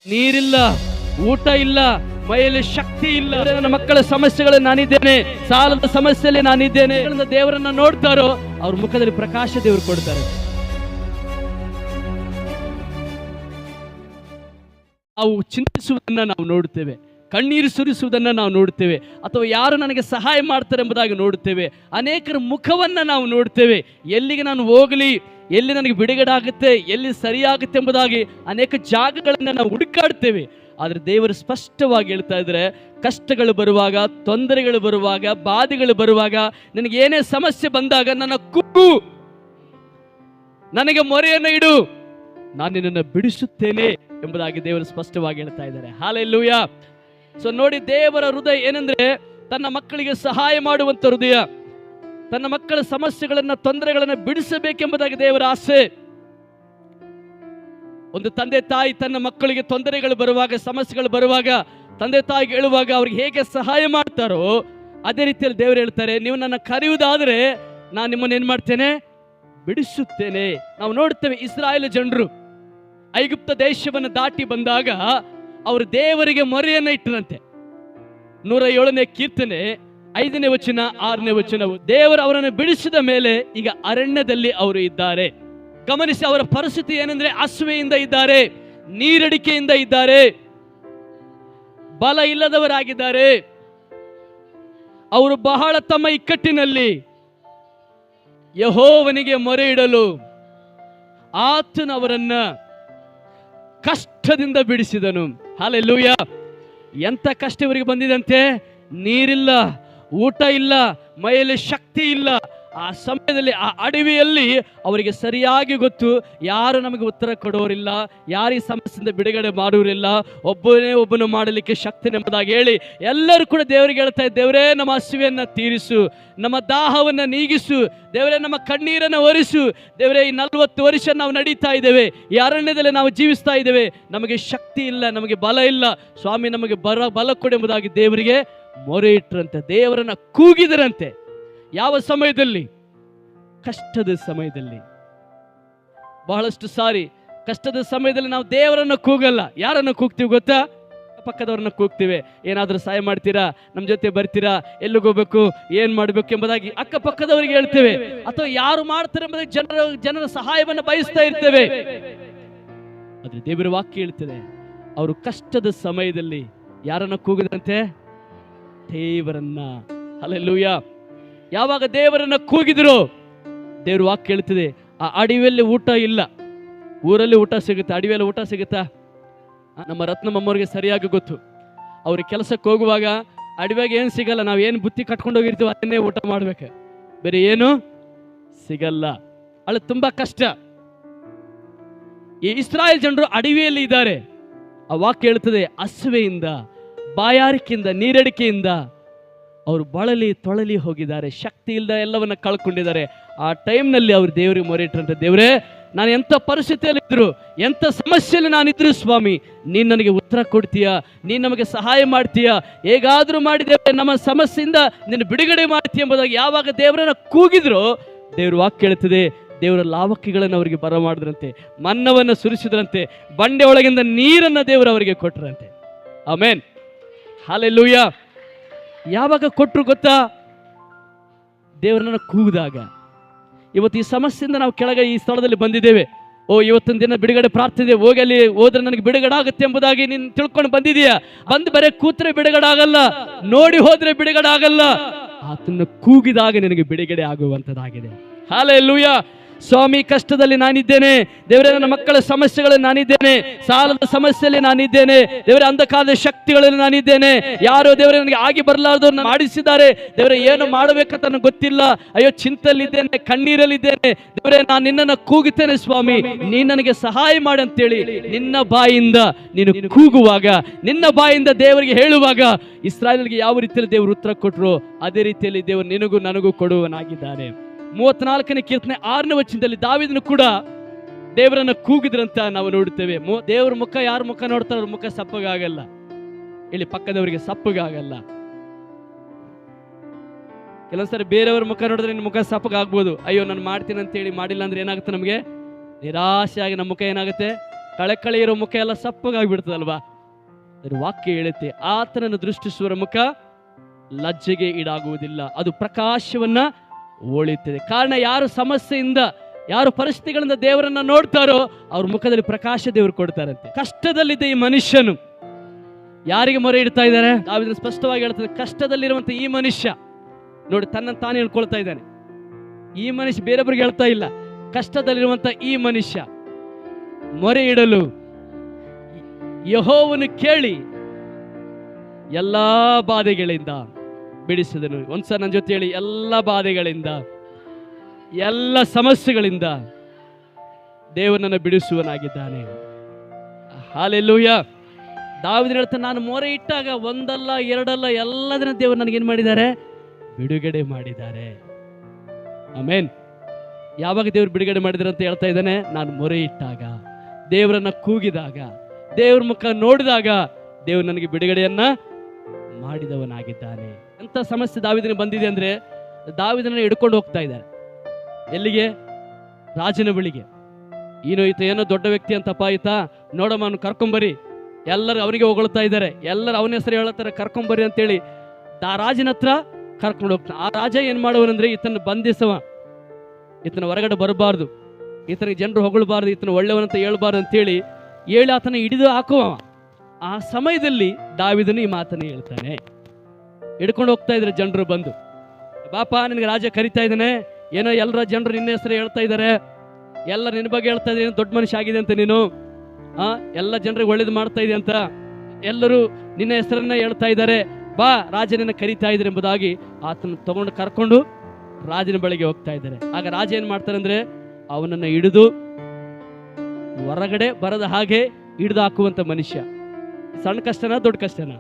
ನೀರಿಲ್ಲ, ಊಟ ಇಲ್ಲ, ಮೈಯಲ್ಲಿ ಶಕ್ತಿ ಇಲ್ಲ, ನನ್ನ ಮಕ್ಕಳ ಸಮಸ್ಯೆಗಳಲ್ಲಿ ನಾನಿದ್ದೇನೆ, ಸಾಲದ ಸಮಸ್ಯೆಯಲ್ಲಿ ನಾನಿದ್ದೇನೆ. ದೇವರನ್ನ ನೋಡ್ತಾರೋ ಅವ್ರ ಮುಖದಲ್ಲಿ ಪ್ರಕಾಶ ದೇವರು ಕೊಡ್ತಾರೆ. ನಾವು ಚಿಂತಿಸುವುದನ್ನ ನಾವು ನೋಡುತ್ತೇವೆ, ಕಣ್ಣೀರು ಸುರಿಸುವುದನ್ನು ನಾವು ನೋಡುತ್ತೇವೆ, ಅಥವಾ ಯಾರು ನನಗೆ ಸಹಾಯ ಮಾಡ್ತಾರೆ ಎಂಬುದಾಗಿ ನೋಡುತ್ತೇವೆ. ಅನೇಕರ ಮುಖವನ್ನು ನಾವು ನೋಡ್ತೇವೆ. ಎಲ್ಲಿಗೆ ನಾನು ಹೋಗಲಿ, ಎಲ್ಲಿ ನನಗೆ ಬಿಡುಗಡೆ ಆಗುತ್ತೆ, ಎಲ್ಲಿ ಸರಿಯಾಗುತ್ತೆ ಎಂಬುದಾಗಿ ಅನೇಕ ಜಾಗಗಳನ್ನು ನಾವು ಹುಡುಕಾಡ್ತೇವೆ. ಆದರೆ ದೇವರು ಸ್ಪಷ್ಟವಾಗಿ ಹೇಳ್ತಾ ಇದ್ದಾರೆ, ಕಷ್ಟಗಳು ಬರುವಾಗ, ತೊಂದರೆಗಳು ಬರುವಾಗ, ಬಾಧೆಗಳು ಬರುವಾಗ, ನನಗೆ ಏನೇ ಸಮಸ್ಯೆ ಬಂದಾಗ ನನ್ನ ಕೂಗು, ನನಗೆ ಮೊರೆಯನ್ನು ಇಡು, ನಾನು ನಿನ್ನನ್ನು ಬಿಡಿಸುತ್ತೇನೆ ಎಂಬುದಾಗಿ ದೇವರು ಸ್ಪಷ್ಟವಾಗಿ ಹೇಳ್ತಾ ಇದ್ದಾರೆ. ಹಲ್ಲೆಲೂಯಾ. ಸೊ ನೋಡಿ, ದೇವರ ಹೃದಯ ಏನಂದ್ರೆ ತನ್ನ ಮಕ್ಕಳಿಗೆ ಸಹಾಯ ಮಾಡುವಂತ ಹೃದಯ, ತನ್ನ ಮಕ್ಕಳ ಸಮಸ್ಯೆಗಳನ್ನ, ತೊಂದರೆಗಳನ್ನ ಬಿಡಿಸಬೇಕೆಂಬುದಾಗಿ ದೇವರ ಆಸೆ. ಒಂದು ತಂದೆ ತಾಯಿ ತನ್ನ ಮಕ್ಕಳಿಗೆ ತೊಂದರೆಗಳು ಬರುವಾಗ, ಸಮಸ್ಯೆಗಳು ಬರುವಾಗ, ತಂದೆ ತಾಯಿಗೆ ಹೇಳುವಾಗ ಅವ್ರಿಗೆ ಹೇಗೆ ಸಹಾಯ ಮಾಡ್ತಾರೋ ಅದೇ ರೀತಿಯಲ್ಲಿ ದೇವರು ಹೇಳ್ತಾರೆ, ನೀವು ನನ್ನ ಕರೆಯುವುದಾದರೆ ನಾನು ನಿಮ್ಮನ್ನು ಏನ್ ಮಾಡ್ತೇನೆ, ಬಿಡಿಸುತ್ತೇನೆ. ನಾವು ನೋಡ್ತೇವೆ, ಇಸ್ರಾಯೇಲ್ ಜನರು ಐಗುಪ್ತ ದೇಶವನ್ನು ದಾಟಿ ಬಂದಾಗ ಅವರು ದೇವರಿಗೆ ಮೊರೆಯನ್ನು ಇಟ್ಟರಂತೆ. 107ನೇ ಕೀರ್ತನೆ 5ನೇ ವಚನ 6ನೇ ವಚನವು, ದೇವರು ಅವರನ್ನು ಬಿಡಿಸಿದ ಮೇಲೆ ಈಗ ಅರಣ್ಯದಲ್ಲಿ ಅವರು ಇದ್ದಾರೆ. ಗಮನಿಸಿ, ಅವರ ಪರಿಸ್ಥಿತಿ ಏನಂದ್ರೆ ಹಸುವೆಯಿಂದ ಇದ್ದಾರೆ, ನೀರಡಿಕೆಯಿಂದ ಇದ್ದಾರೆ, ಬಲ ಇಲ್ಲದವರಾಗಿದ್ದಾರೆ. ಅವರು ಬಹಳ ತಮ್ಮ ಇಕ್ಕಟ್ಟಿನಲ್ಲಿ ಯೆಹೋವನಿಗೆ ಮೊರೆ ಇಡಲು ಆತನು ಅವರನ್ನ ಕಷ್ಟದಿಂದ ಬಿಡಿಸಿದನು. ಹಲ್ಲೆಲೂಯಾ. ಎಂತ ಕಷ್ಟ ಇವರಿಗೆ ಬಂದಿದಂತೆ, ನೀರಿಲ್ಲ, ಊಟ ಇಲ್ಲ, ಮೈಯಲ್ಲಿ ಶಕ್ತಿ ಇಲ್ಲ. ಆ ಸಮಯದಲ್ಲಿ ಆ ಅಡವಿಯಲ್ಲಿ ಅವರಿಗೆ ಸರಿಯಾಗಿ ಗೊತ್ತು, ಯಾರು ನಮಗೆ ಉತ್ತರ ಕೊಡೋರಿಲ್ಲ, ಯಾರು ಈ ಸಮಸ್ಯೆಯಿಂದ ಬಿಡುಗಡೆ ಮಾಡುವರಿಲ್ಲ, ಒಬ್ಬನು ಮಾಡಲಿಕ್ಕೆ ಶಕ್ತಿ ಎಂಬುದಾಗಿ ಹೇಳಿ ಎಲ್ಲರೂ ಕೂಡ ದೇವರಿಗೆ ಹೇಳ್ತಾ ಇದ್ದಾರೆ, ದೇವರೇ ನಮ್ಮ ಹಸಿವೆಯನ್ನು ತೀರಿಸು, ನಮ್ಮ ದಾಹವನ್ನು ನೀಗಿಸು, ದೇವರೇ ನಮ್ಮ ಕಣ್ಣೀರನ್ನು ಒರೆಸು. ದೇವರೇ, ಈ 40 ವರ್ಷ ನಾವು ನಡೀತಾ ಇದ್ದೇವೆ, ಈ ಅರಣ್ಯದಲ್ಲಿ ನಾವು ಜೀವಿಸ್ತಾ ಇದ್ದೇವೆ, ನಮಗೆ ಶಕ್ತಿ ಇಲ್ಲ, ನಮಗೆ ಬಲ ಇಲ್ಲ, ಸ್ವಾಮಿ ನಮಗೆ ಬಲ ಕೊಡು ಎಂಬುದಾಗಿ ದೇವರಿಗೆ ಮೊರೆ ಇಟ್ಟರಂತೆ, ದೇವರನ್ನ ಕೂಗಿದರಂತೆ. ಯಾವ ಸಮಯದಲ್ಲಿ? ಕಷ್ಟದ ಸಮಯದಲ್ಲಿ. ಬಹಳಷ್ಟು ಸಾರಿ ಕಷ್ಟದ ಸಮಯದಲ್ಲಿ ನಾವು ದೇವರನ್ನು ಕೂಗಲ್ಲ. ಯಾರನ್ನು ಕೂಗ್ತೀವಿ ಗೊತ್ತಾ? ಪಕ್ಕದವ್ರನ್ನ ಕೂಗ್ತೀವಿ. ಏನಾದರೂ ಸಹಾಯ ಮಾಡ್ತೀರಾ, ನಮ್ಮ ಜೊತೆ ಬರ್ತೀರಾ, ಎಲ್ಲಿಗೋಗ್ಬೇಕು, ಏನ್ ಮಾಡ್ಬೇಕು ಎಂಬುದಾಗಿ ಅಕ್ಕಪಕ್ಕದವರಿಗೆ ಹೇಳ್ತೇವೆ, ಅಥವಾ ಯಾರು ಮಾಡ್ತಾರೆ ಎಂಬುದಾಗಿ ಜನರ ಸಹಾಯವನ್ನು ಬಯಸ್ತಾ ಇರ್ತೇವೆ. ಆದ್ರೆ ದೇವರ ವಾಕ್ಯ ಹೇಳ್ತದೆ, ಅವರು ಕಷ್ಟದ ಸಮಯದಲ್ಲಿ ಯಾರನ್ನ ಕೂಗಿದಂತೆ? ದೇವರನ್ನ. ಹಲ್ಲೆಲೂಯಾ. ಯಾವಾಗ ದೇವರನ್ನ ಕೂಗಿದ್ರು, ದೇವ್ರ ವಾಕ್ಯ ಹೇಳ್ತದೆ, ಆ ಅಡವಿಯಲ್ಲಿ ಊಟ ಇಲ್ಲ, ಊರಲ್ಲಿ ಊಟ ಸಿಗುತ್ತೆ, ಅಡವಿಯಲ್ಲಿ ಊಟ ಸಿಗುತ್ತಾ? ನಮ್ಮ ರತ್ನಮ್ಮವ್ರಿಗೆ ಸರಿಯಾಗಿ ಗೊತ್ತು. ಅವ್ರಿಗೆ ಕೆಲಸಕ್ಕೆ ಹೋಗುವಾಗ ಅಡವಿಯಾಗ ಏನು ಸಿಗಲ್ಲ, ನಾವು ಏನು ಬುತ್ತಿ ಕಟ್ಕೊಂಡು ಹೋಗಿರ್ತೀವಿ ಅದನ್ನೇ ಊಟ ಮಾಡ್ಬೇಕು, ಬೇರೆ ಏನು ಸಿಗಲ್ಲ. ಅಲ್ಲಿ ತುಂಬಾ ಕಷ್ಟ. ಈ ಇಸ್ರಾಯೇಲ್ ಜನರು ಅಡವಿಯಲ್ಲಿ ಇದ್ದಾರೆ. ಆ ವಾಕ್ಯ ಹೇಳ್ತದೆ, ಹಸುವೆಯಿಂದ, ಬಾಯಾರಿಕೆಯಿಂದ, ನೀರಡಿಕೆಯಿಂದ ಅವರು ಬಳಲಿ ತೊಳಲಿ ಹೋಗಿದ್ದಾರೆ, ಶಕ್ತಿ ಇಲ್ಲದ ಎಲ್ಲವನ್ನ ಕಳ್ಕೊಂಡಿದ್ದಾರೆ. ಆ ಟೈಮ್ನಲ್ಲಿ ಅವರು ದೇವರಿಗೆ ಮೊರೆ ಇಟ್ಟರಂತೆ, ದೇವರೇ, ನಾನು ಎಂಥ ಪರಿಸ್ಥಿತಿಯಲ್ಲಿ ಇದ್ರು, ಎಂಥ ಸಮಸ್ಯೆಯಲ್ಲಿ ನಾನಿದ್ರು, ಸ್ವಾಮಿ ನೀನು ನನಗೆ ಉತ್ತರ ಕೊಡ್ತೀಯಾ, ನೀನು ನಮಗೆ ಸಹಾಯ ಮಾಡ್ತೀಯಾ, ಹೇಗಾದರೂ ಮಾಡಿದ್ದೇವೆ, ನಮ್ಮ ಸಮಸ್ಯೆಯಿಂದ ನೀನು ಬಿಡುಗಡೆ ಮಾಡ್ತೀಯ ಎಂಬುದಾಗಿ ಯಾವಾಗ ದೇವರನ್ನ ಕೂಗಿದ್ರು, ದೇವ್ರ ವಾಕ್ಯ ಹೇಳ್ತದೆ, ದೇವರ ಲಾವಕ್ಕಿಗಳನ್ನು ಅವರಿಗೆ ಬರ ಮಾಡಿದ್ರಂತೆ, ಮನ್ನವನ್ನು ಸುರಿಸಿದ್ರಂತೆ, ಬಂಡೆ ಒಳಗಿಂದ ನೀರನ್ನ ದೇವರು ಅವರಿಗೆ ಕೊಟ್ಟರಂತೆ. ಆಮೆನ್. ಹಲ್ಲೆಲೂಯಾ. ಯಾವಾಗ ಕೊಟ್ಟರು ಗೊತ್ತಾ? ದೇವರನ್ನ ಕೂಗಿದಾಗ. ಇವತ್ತು ಈ ಸಮಸ್ಯೆಯಿಂದ ನಾವು ಕೆಳಗೆ ಈ ಸ್ಥಳದಲ್ಲಿ ಬಂದಿದ್ದೇವೆ. ಇವತ್ತೊಂದು ದಿನ ಬಿಡುಗಡೆ ಪ್ರಾರ್ಥನೆ, ಹೋಗಿ ಅಲ್ಲಿ ಹೋದ್ರೆ ನನಗೆ ಬಿಡುಗಡೆ ಆಗುತ್ತೆ ಎಂಬುದಾಗಿ ನೀನು ತಿಳ್ಕೊಂಡು ಬಂದಿದೀಯಾ? ಬಂದು ಬರೀ ಕೂತ್ರೆ ಬಿಡುಗಡೆ ಆಗಲ್ಲ, ನೋಡಿ ಹೋದ್ರೆ ಬಿಡುಗಡೆ ಆಗಲ್ಲ. ಆತನ ಕೂಗಿದಾಗ ನಿನಗೆ ಬಿಡುಗಡೆ ಆಗುವಂತದ್ದಾಗಿದೆ. ಹಲ್ಲೆಲೂಯಾ. ಸ್ವಾಮಿ, ಕಷ್ಟದಲ್ಲಿ ನಾನಿದ್ದೇನೆ, ದೇವರೇ, ನನ್ನ ಮಕ್ಕಳ ಸಮಸ್ಯೆಗಳಲ್ಲಿ ನಾನಿದ್ದೇನೆ, ಸಾಲದ ಸಮಸ್ಯೆಯಲ್ಲಿ ನಾನಿದ್ದೇನೆ, ದೇವರೇ, ಅಂಧಕಾರದ ಶಕ್ತಿಗಳಲ್ಲಿ ನಾನಿದ್ದೇನೆ, ಯಾರೋ ದೇವರೇ ನನಗೆ ಆಗಿ ಬರಲಾರ್ದವ್ರನ್ನ ಮಾಡಿಸಿದ್ದಾರೆ, ದೇವರೇ ಏನು ಮಾಡಬೇಕಂತ ನನಗೆ ಗೊತ್ತಿಲ್ಲ, ಅಯ್ಯೋ ಚಿಂತಲ್ಲಿದ್ದೇನೆ, ಕಣ್ಣೀರಲ್ಲಿದ್ದೇನೆ, ದೇವರೇ ನಾನು ನಿನ್ನನ್ನು ಕೂಗುತ್ತೇನೆ, ಸ್ವಾಮಿ ನೀನು ನನಗೆ ಸಹಾಯ ಮಾಡಿ ಅಂತೇಳಿ ನಿನ್ನ ಬಾಯಿಂದ ನೀನು ಕೂಗುವಾಗ, ನಿನ್ನ ಬಾಯಿಂದ ದೇವರಿಗೆ ಹೇಳುವಾಗ, ಇಸ್ರಾಯೇಲ್ಗೆ ಯಾವ ರೀತಿಯಲ್ಲಿ ದೇವರು ಉತ್ತರ ಕೊಟ್ಟರು ಅದೇ ರೀತಿಯಲ್ಲಿ ದೇವರು ನಿನಗೂ ನನಗೂ ಕೊಡುವನಾಗಿದ್ದಾನೆ. 34ನೇ ಕೀರ್ತನೆ 6ನೇ ವಚನದಲ್ಲಿ ದಾವೀದನು ಕೂಡ ದೇವರನ್ನ ಕೂಗಿದ್ರಂತ ನಾವು ನೋಡುತ್ತೇವೆ. ದೇವರ ಮುಖ ಯಾರ ಮುಖ ನೋಡ್ತಾರ, ಅವ್ರ ಮುಖ ಸಪ್ಪಗಾಗಲ್ಲ. ಇಲ್ಲಿ ಪಕ್ಕದವರಿಗೆ ಸಪ್ಪಗಾಗಲ್ಲ. ಕೆಲವೊಂದ್ಸರಿ ಬೇರೆಯವ್ರ ಮುಖ ನೋಡಿದ್ರೆ ನಿನ್ನ ಮುಖ ಸಪ್ಪಗಾಗ್ಬೋದು. ಅಯ್ಯೋ ನಾನು ಮಾಡ್ತೀನಿ ಅಂತೇಳಿ ಮಾಡಿಲ್ಲ ಅಂದ್ರೆ ಏನಾಗುತ್ತೆ, ನಮಗೆ ನಿರಾಶೆಯಾಗಿ ನಮ್ಮ ಮುಖ ಏನಾಗುತ್ತೆ, ಕಳೆ ಇರೋ ಮುಖ ಎಲ್ಲ ಸಪ್ಪಗಾಗ್ಬಿಡ್ತದಲ್ವಾ. ಅದ್ರ ವಾಕ್ಯ ಹೇಳುತ್ತೆ, ಆತನನ್ನು ದೃಷ್ಟಿಸುವರ ಮುಖ ಲಜ್ಜೆಗೆ ಈಡಾಗುವುದಿಲ್ಲ, ಅದು ಪ್ರಕಾಶವನ್ನ ಹೋಳುತ್ತದೆ. ಕಾರಣ ಯಾರು ಸಮಸ್ಯೆಯಿಂದ, ಯಾರು ಪರಿಸ್ಥಿತಿಗಳಿಂದ ದೇವರನ್ನ ನೋಡ್ತಾರೋ ಅವ್ರ ಮುಖದಲ್ಲಿ ಪ್ರಕಾಶ ದೇವರು ಕೊಡ್ತಾರಂತೆ. ಕಷ್ಟದಲ್ಲಿದ್ದ ಈ ಮನುಷ್ಯನು ಯಾರಿಗೆ ಮೊರೆ ಇಡ್ತಾ ಇದ್ದಾರೆ? ದಾವೀದನು ಸ್ಪಷ್ಟವಾಗಿ ಹೇಳ್ತಾರೆ, ಕಷ್ಟದಲ್ಲಿರುವಂತ ಈ ಮನುಷ್ಯ ನೋಡಿ ತನ್ನನ್ನು ತಾನೇ ಹೇಳ್ಕೊಳ್ತಾ ಇದ್ದಾನೆ. ಈ ಮನುಷ್ಯ ಬೇರೊಬ್ಬರಿಗೆ ಹೇಳ್ತಾ ಇಲ್ಲ. ಕಷ್ಟದಲ್ಲಿರುವಂತ ಈ ಮನುಷ್ಯ ಮೊರೆ ಇಡಲು ಯೆಹೋವನು ಕೇಳಿ ಎಲ್ಲಾ ಬಾಧೆಗಳಿಂದ ಬಿಡಿಸಿದನು. ಒಂದ್ಸಲ ನನ್ನ ಜೊತೆ ಹೇಳಿ, ಎಲ್ಲ ಬಾಧೆಗಳಿಂದ, ಎಲ್ಲ ಸಮಸ್ಯೆಗಳಿಂದ ದೇವನನ್ನು ಬಿಡಿಸುವನಾಗಿದ್ದಾನೆ. ಹಲ್ಲೆಲೂಯ. ದಾವೀದನು ಹೇಳ್ತಾನೆ, ನಾನು ಮೊರೆ ಇಟ್ಟಾಗ ಒಂದಲ್ಲ ಎರಡಲ್ಲ ಎಲ್ಲದನ್ನ ದೇವರು ನನಗೇನು ಮಾಡಿದ್ದಾರೆ? ಬಿಡುಗಡೆ ಮಾಡಿದ್ದಾರೆ. ಆಮೆನ್. ಯಾವಾಗ ದೇವರು ಬಿಡುಗಡೆ ಮಾಡಿದ್ದಾರೆ ಅಂತ ಹೇಳ್ತಾ ಇದ್ದಾನೆ? ನಾನು ಮೊರೆ ಇಟ್ಟಾಗ, ದೇವರನ್ನ ಕೂಗಿದಾಗ, ದೇವ್ರ ಮುಖ ನೋಡಿದಾಗ ದೇವರು ನನಗೆ ಬಿಡುಗಡೆಯನ್ನ ಮಾಡಿದವನಾಗಿದ್ದಾನೆ. ಎಂತ ಸಮಸ್ಯೆ ದಾವೀದನಿಗೆ ಬಂದಿದೆ ಅಂದ್ರೆ, ದಾವೀದನನ್ನ ಹಿಡ್ಕೊಂಡು ಹೋಗ್ತಾ ಇದ್ದಾರೆ. ಎಲ್ಲಿಗೆ? ರಾಜನ ಬಳಿಗೆ. ಏನೋ ದೊಡ್ಡ ವ್ಯಕ್ತಿ ಅಂತಪ್ಪ ಆಯ್ತಾ, ನೋಡಮ್ಮ ಅವನು ಕರ್ಕೊಂಬರಿ. ಎಲ್ಲರೂ ಅವನಿಗೆ ಹೊಗಳ್ತಾ ಇದ್ದಾರೆ, ಎಲ್ಲರೂ ಅವನ ಹೆಸರು ಹೇಳ್ತಾರೆ, ಕರ್ಕೊಂಬರ್ರಿ ಅಂತೇಳಿ ರಾಜನ ಹತ್ರ ಕರ್ಕೊಂಡು ಹೋಗ್ತಾನೆ. ಆ ರಾಜ ಏನ್ ಮಾಡುವನಂದ್ರೆ, ಈತನ ಬಂಧಿಸವ, ಈತನ ಹೊರಗಡೆ ಬರಬಾರ್ದು, ಈತನಿಗೆ ಜನರು ಹೊಗಳಬಾರ್ದು, ಈತನ ಒಳ್ಳೆಯವನಂತ ಹೇಳ್ಬಾರ್ದು ಅಂತೇಳಿ ಹೇಳಿ ಆತನ ಹಿಡಿದು ಹಾಕುವ. ಆ ಸಮಯದಲ್ಲಿ ದಾವೀದನು ಈ ಮಾತನ್ನು ಹೇಳ್ತಾನೆ. ಹಿಡ್ಕೊಂಡು ಹೋಗ್ತಾ ಇದ್ರೆ ಜನರು ಬಂದು, ಬಾಪ ನಿನಗೆ ರಾಜ ಕರಿತಾ ಇದ್ದಾನೆ, ಏನೋ ಎಲ್ಲರ ಜನರು ನಿನ್ನ ಹೆಸರು ಹೇಳ್ತಾ ಇದ್ದಾರೆ, ಎಲ್ಲ ನಿನ್ನ ಬಗ್ಗೆ ಹೇಳ್ತಾ ಇದ್ದಾರೆ, ದೊಡ್ಡ ಮನುಷ್ಯ ಆಗಿದೆ ಅಂತ ನೀನು, ಎಲ್ಲ ಜನರಿಗೆ ಒಳ್ಳೇದು ಮಾಡ್ತಾ ಇದೆ ಅಂತ ಎಲ್ಲರೂ ನಿನ್ನ ಹೆಸರನ್ನ ಹೇಳ್ತಾ ಇದ್ದಾರೆ, ಬಾ ರಾಜನನ್ನ ಕರಿತಾ ಇದ್ದಾರೆ ಎಂಬುದಾಗಿ ಆತನ ತಗೊಂಡು ಕರ್ಕೊಂಡು ರಾಜನ ಬಳಿಗೆ ಹೋಗ್ತಾ ಇದ್ದಾರೆ. ಆಗ ರಾಜ ಏನ್ ಮಾಡ್ತಾನೆ ಅಂದ್ರೆ, ಅವನನ್ನ ಹಿಡಿದು ಹೊರಗಡೆ ಬರದ ಹಾಗೆ ಹಿಡಿದು ಹಾಕುವಂತ ಮನುಷ್ಯ. ಸಣ್ಣ ಕಷ್ಟನಾ ದೊಡ್ಡ ಕಷ್ಟನಾ?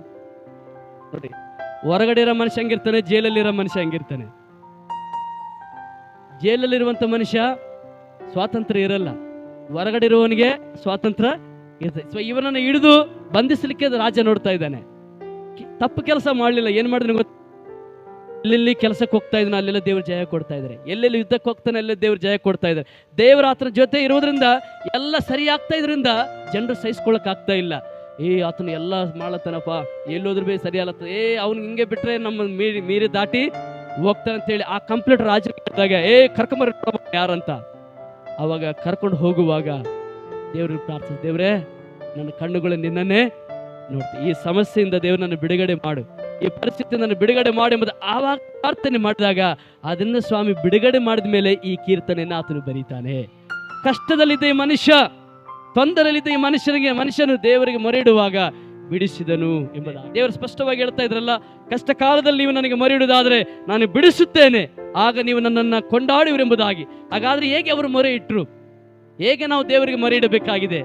ನೋಡಿ, ಹೊರಗಡೆ ಇರೋ ಮನುಷ್ಯ ಹಂಗಿರ್ತಾನೆ, ಜೈಲಲ್ಲಿರೋ ಮನುಷ್ಯ ಹಂಗಿರ್ತಾನೆ. ಜೈಲಲ್ಲಿರುವಂತ ಮನುಷ್ಯ ಸ್ವಾತಂತ್ರ್ಯ ಇರಲ್ಲ, ಹೊರಗಡೆ ಇರುವವನಿಗೆ ಸ್ವಾತಂತ್ರ್ಯ ಇರ್ತದೆ. ಸೊ ಇವನನ್ನು ಹಿಡಿದು ಬಂಧಿಸಲಿಕ್ಕೆ ರಾಜ ನೋಡ್ತಾ ಇದ್ದಾನೆ. ತಪ್ಪು ಕೆಲಸ ಮಾಡಲಿಲ್ಲ, ಏನ್ ಮಾಡಿದ್ರೆ ಗೊತ್ತ? ಎಲ್ಲೆಲ್ಲಿ ಕೆಲಸಕ್ಕೆ ಹೋಗ್ತಾ ಇದ್ದಾನೆ ಅಲ್ಲೆಲ್ಲ ದೇವ್ರ ಜಯ ಕೊಡ್ತಾ ಇದ್ದಾರೆ, ಎಲ್ಲೆಲ್ಲಿ ಯುದ್ಧಕ್ಕೆ ಹೋಗ್ತಾನೆ ಅಲ್ಲೇ ದೇವ್ರ ಜಯ ಕೊಡ್ತಾ ಇದ್ದಾರೆ. ದೇವರ ಆತನ ಜೊತೆ ಇರೋದ್ರಿಂದ ಎಲ್ಲ ಸರಿ ಆಗ್ತಾ ಇದ್ರಿಂದ ಜನರು ಸಹಿಸ್ಕೊಳಕ್ ಆಗ್ತಾ ಇಲ್ಲ. ಆತನ ಎಲ್ಲ ಮಾಡತ್ತನಪ್ಪ, ಎಲ್ಲೋದ್ರ ಬೇ ಸರಿ ಅಲ್ಲತ್ತ, ಅವ್ನು ಹಿಂಗೆ ಬಿಟ್ರೆ ನಮ್ಮ ಮೀರಿ ದಾಟಿ ಹೋಗ್ತಾನೆ ಅಂತೇಳಿ ಆ ಕಂಪ್ಲೀಟ್ ರಾಜ ಕರ್ಕೊಂಬರ ಯಾರಂತ. ಅವಾಗ ಕರ್ಕೊಂಡು ಹೋಗುವಾಗ ದೇವ್ರಿಗೆ ಪ್ರಾರ್ಥನೆ, ದೇವ್ರೇ ನನ್ನ ಕಣ್ಣುಗಳು ನಿನ್ನನ್ನೇ ನೋಡ್ತೀನಿ, ಈ ಸಮಸ್ಯೆಯಿಂದ ದೇವ್ರು ನನ್ನ ಬಿಡುಗಡೆ ಮಾಡು, ಈ ಪರಿಸ್ಥಿತಿ ನನ್ನ ಬಿಡುಗಡೆ ಮಾಡು ಎಂಬುದು ಆವಾಗ ಪ್ರಾರ್ಥನೆ ಮಾಡಿದಾಗ ಅದನ್ನ ಸ್ವಾಮಿ ಬಿಡುಗಡೆ ಮಾಡಿದ ಮೇಲೆ ಈ ಕೀರ್ತನೆಯನ್ನು ಆತನು ಬರೀತಾನೆ. ಕಷ್ಟದಲ್ಲಿದ್ದ ಈ ಮನುಷ್ಯ, ತೊಂದರೆಯಲ್ಲಿದ್ದ ಈ ಮನುಷ್ಯನು ದೇವರಿಗೆ ಮೊರೆ ಇಡುವಾಗ ಬಿಡಿಸಿದನು ಎಂಬುದಾಗಿ ದೇವರು ಸ್ಪಷ್ಟವಾಗಿ ಹೇಳ್ತಾ ಇದ್ರಲ್ಲ, ಕಷ್ಟ ಕಾಲದಲ್ಲಿ ನೀವು ನನಗೆ ಮೊರೆ ಇಡುವುದಾದ್ರೆ ನಾನು ಬಿಡಿಸುತ್ತೇನೆ, ಆಗ ನೀವು ನನ್ನನ್ನು ಕೊಂಡಾಡುವಿರೆಂಬುದಾಗಿ. ಹಾಗಾದ್ರೆ ಹೇಗೆ ಅವರು ಮೊರೆ ಇಟ್ಟರು? ಹೇಗೆ ನಾವು ದೇವರಿಗೆ ಮೊರೆ ಇಡಬೇಕಾಗಿದೆ?